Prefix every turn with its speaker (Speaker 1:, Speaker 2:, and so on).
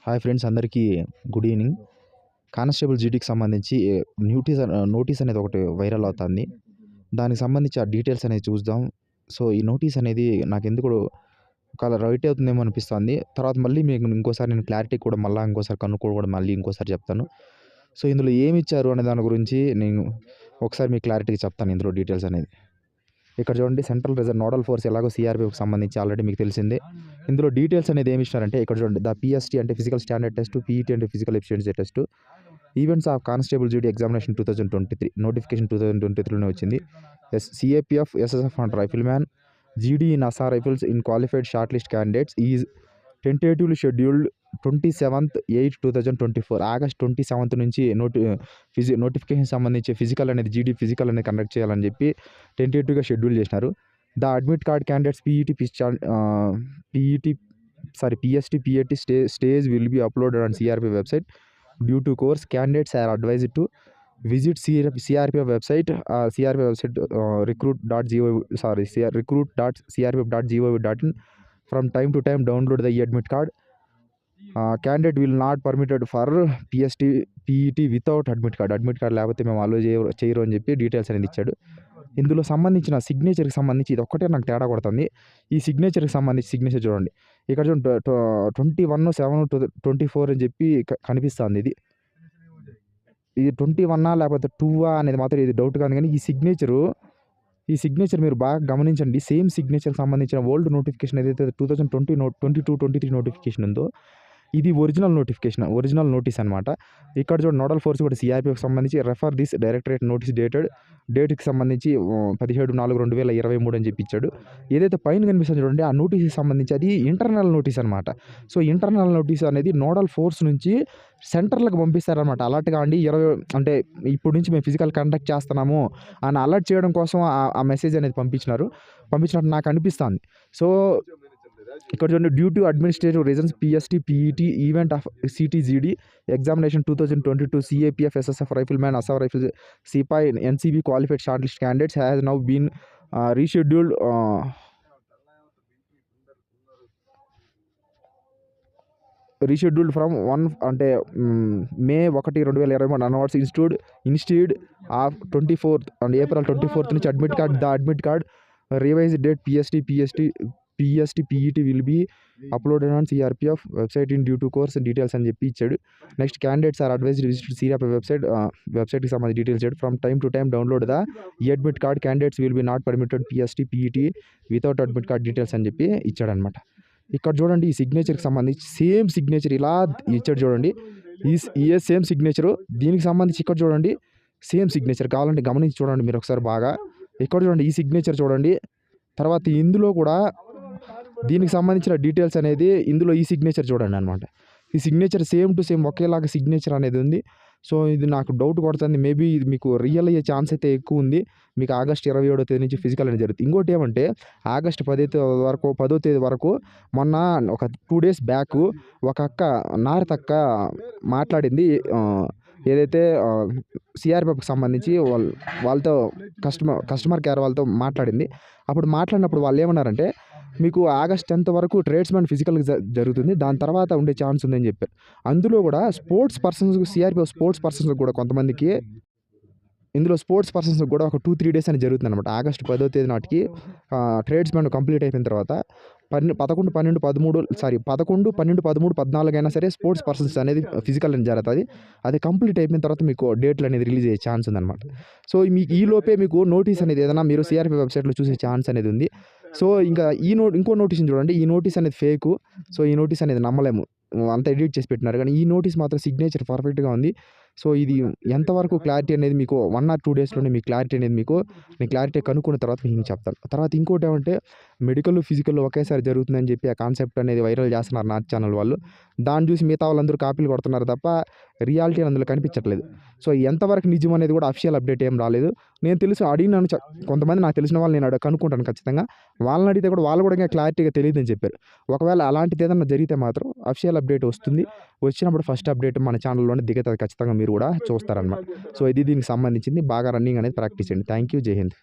Speaker 1: Hi friends, అందరికీ good evening. Constable జీడీకి సంబంధించి notice అనేది ఒకటి వైరల్ అవుతుంది. దానికి సంబంధించి ఆ డీటెయిల్స్ అనేది చూద్దాం. సో ఈ నోటీస్ అనేది నాకు ఎందుకు ఒకవేళ రైట్ అవుతుందేమో అనిపిస్తుంది. తర్వాత మళ్ళీ మీకు ఇంకోసారి నేను క్లారిటీ కూడా ఇంకోసారి కనుక్కోవడం మళ్ళీ ఇంకోసారి చెప్తాను. సో ఇందులో ఏమి ఇచ్చారు అనే దాని గురించి నేను ఒకసారి మీకు క్లారిటీగా చెప్తాను. ఇందులో డీటెయిల్స్ అనేది ఇక్కడ చూడండి. సెంట్రల్ రిజర్వ్ నోడల్ ఫోర్స్ ఎలాగో సిఆర్పిఎఫ్కి సంబంధించి ఆల్రెడీ మీకు తెలిసిందే. ఇందులో డీటెయిల్స్ అనేది ఏమి ఇచ్చారంటే ఇక్కడ చూడండి. ద పిఎస్టీ అంటే ఫిజికల్ స్టాండర్డ్ టెస్ట్, పీఈటీ అంటే physical efficiency test, events of constable duty examination 2023 notification 2023లోనే వచ్చింది. CAPF SSF and rifleman GD in Assam rifles in qualified short list candidates is tentatively scheduled 27/8/2024 August 27 నుంచి notification సంబంధించి physical అనేది జీడీ physical అనేది conduct చేయాలని చెప్పి టెంటేటివ్గా షెడ్యూల్ చేసినారు. The admit card candidates PST PAT stage will be uploaded on CRP website due to course. Candidates are advised to visit CRPF website recruit.crpf.gov.in. From time to time download the admit card. Candidate will not permitted for PST PET without admit card లేకపోతే మేము అలో చేయరు అని చెప్పి details అనేది ఇచ్చాడు. ఇందులో సంబంధించిన సిగ్నేచర్కి సంబంధించి ఇది ఒక్కటే నాకు తేడా కొడుతుంది. ఈ సిగ్నేచర్కి సంబంధించి సిగ్నేచర్ చూడండి. ఇక్కడ చూడండి 21/7/24 అని చెప్పి కనిపిస్తుంది. ఇది 21 లేకపోతే 2 అనేది మాత్రం ఇది డౌట్ కాదు. కానీ ఈ సిగ్నేచర్ మీరు బాగా గమనించండి. సేమ్ సిగ్నేచర్కి సంబంధించిన ఓల్డ్ నోటిఫికేషన్ ఏదైతే 2022-23 నోటిఫికేషన్ ఉందో ఇది ఒరిజినల్ నోటీస్ అనమాట. ఇక్కడ చూడండి. నోడల్ ఫోర్స్ కూడా సిఆర్పిఎఫ్కి సంబంధించి రెఫర్ దిస్ డైరెక్టరేట్ నోటీస్ డేట్కి సంబంధించి 17/4/2023 అని చెప్పి ఇచ్చాడు. ఏదైతే పైన కనిపిస్తుంది చూడండి, ఆ నోటీస్కి సంబంధించి అది ఇంటర్నల్ నోటీస్ అనమాట. సో ఇంటర్నల్ నోటీస్ అనేది నోడల్ ఫోర్స్ నుంచి సెంటర్లకు పంపిస్తారనమాట. అలర్ట్ కాండి 20 అంటే ఇప్పుడు నుంచి మేము ఫిజికల్ కండక్ట్ చేస్తున్నాము అని అలర్ట్ చేయడం కోసం ఆ మెసేజ్ అనేది పంపించినట్టు నాకు అనిపిస్తుంది. సో ఇక్కడ చూడండి. Due to administrative reasons PST PET event of CTGD examination 2022 CAPF SSF rifleman Assam rifles సిపాయి NCB qualified short list candidates has now been rescheduled from 1 అంటే May 1, 2023 onwards instead of 24th and April 24th నుంచి admit card revise date PST PET will be uploaded on CRPF website in due to course details అని చెప్పి ఇచ్చాడు. Next candidates are advised visit CRPF వెబ్సైట్కి సంబంధించి details ఇచ్చాడు. From time to time download the admit card. Candidates will be not permitted PST PET without admit card details అని చెప్పి ఇచ్చాడనమాట. ఇక్కడ చూడండి. ఈ సిగ్నేచర్కి సంబంధించి సేమ్ సిగ్నేచర్ ఇలా ఇచ్చాడు చూడండి. ఈ సేమ్ సిగ్నేచరు దీనికి సంబంధించి ఇక్కడ చూడండి. సేమ్ సిగ్నేచర్ కావాలంటే గమనించి చూడండి మీరు ఒకసారి బాగా. ఇక్కడ చూడండి. ఈ సిగ్నేచర్ చూడండి. తర్వాత ఇందులో కూడా దీనికి సంబంధించిన డీటెయిల్స్ అనేది ఇందులో ఈ సిగ్నేచర్ చూడండి అనమాట. ఈ సిగ్నేచర్ సేమ్ టు సేమ్ ఒకేలాగా సిగ్నేచర్ అనేది ఉంది. సో ఇది నాకు డౌట్ కొడుతుంది. మేబీ ఇది మీకు రియల్ అయ్యే ఛాన్స్ అయితే ఎక్కువ ఉంది. మీకు ఆగస్ట్ 27వ తేదీ నుంచి ఫిజికల్ అనేది జరుగుతుంది. ఇంకోటి ఏమంటే ఆగస్ట్ 10వ తేదీ వరకు మొన్న ఒక 2 days బ్యాక్ ఒక అక్క నారతక్క మాట్లాడింది. ఏదైతే సిఆర్పిఎఫ్కి సంబంధించి వాళ్ళతో కస్టమర్ కేర్ వాళ్ళతో మాట్లాడింది. అప్పుడు మాట్లాడినప్పుడు వాళ్ళు ఏమన్నారంటే మీకు ఆగస్ట్ 10th వరకు ట్రేడ్స్మెన్ ఫిజికల్ జరుగుతుంది, దాని తర్వాత ఉండే ఛాన్స్ ఉందని చెప్పారు. అందులో కూడా sports persons CRPF sports persons కూడా కొంతమందికి ఇందులో స్పోర్ట్స్ పర్సన్స్ కూడా ఒక 2-3 days అని జరుగుతుంది అనమాట. ఆగస్ట్ 10వ తేదీ నాటికి ట్రేడ్స్మెన్ కంప్లీట్ అయిపోయిన తర్వాత 11, 12, 13, 14 అయినా సరే స్పోర్ట్స్ పర్సన్స్ అనేది ఫిజికల్ అని జరుగుతుంది. అది కంప్లీట్ అయిపోయిన తర్వాత మీకు డేట్లు అనేది రిలీజ్ అయ్యే ఛాన్స్ ఉందన్నమాట. సో మీకు ఈ లోపే మీకు నోటీస్ అనేది ఏదైనా మీరు సిఆర్పి వెబ్సైట్లో చూసే ఛాన్స్ అనేది ఉంది. సో ఇంకా ఇంకో నోటీస్ చూడండి. ఈ నోటీస్ అనేది ఫేకు. సో ఈ నోటీస్ అనేది నమ్మలేము, అంతా ఎడిట్ చేసి పెట్టినారు. కానీ ఈ నోటీస్ మాత్రం సిగ్నేచర్ పర్ఫెక్ట్గా ఉంది. సో ఇది ఎంతవరకు క్లారిటీ అనేది మీకు 1 or 2 daysలోనే మీ క్లారిటీ అనేది నేను క్లారిటీ కనుక్కున్న తర్వాత మీకు చెప్తాను. తర్వాత ఇంకోటి ఏమంటే మెడికల్ ఫిజికల్ ఒకేసారి జరుగుతుందని చెప్పి ఆ కాన్సెప్ట్ అనేది వైరల్ చేస్తున్నారు నా ఛానల్ వాళ్ళు. దాన్ని చూసి మిగతా వాళ్ళందరూ కాపీలు కొడుతున్నారు తప్ప రియాలిటీ అందులో కనిపించట్లేదు. సో ఎంతవరకు నిజం అనేది కూడా అఫిషియల్ అప్డేట్ ఏం రాలేదు. నేను అడిగినాను కొంతమంది నాకు తెలిసిన వాళ్ళు నేను కనుక్కుంటాను ఖచ్చితంగా. వాళ్ళని అడిగితే కూడా వాళ్ళు కూడా ఇంకా క్లారిటీగా తెలియదని చెప్పారు. ఒకవేళ అలాంటిది ఏదన్నా జరిగితే మాత్రం అఫిషియల్ అప్డేట్ వస్తుంది. వచ్చినప్పుడు ఫస్ట్ అప్డేట్ మన ఛానల్లోనే దిగుతుంది ఖచ్చితంగా, మీరు కూడా చూస్తారన్నమాట. సో ఇది దీనికి సంబంధించింది. బాగా రన్నింగ్ అనేది ప్రాక్టీస్ చేయండి. Thank you. జై హింద్.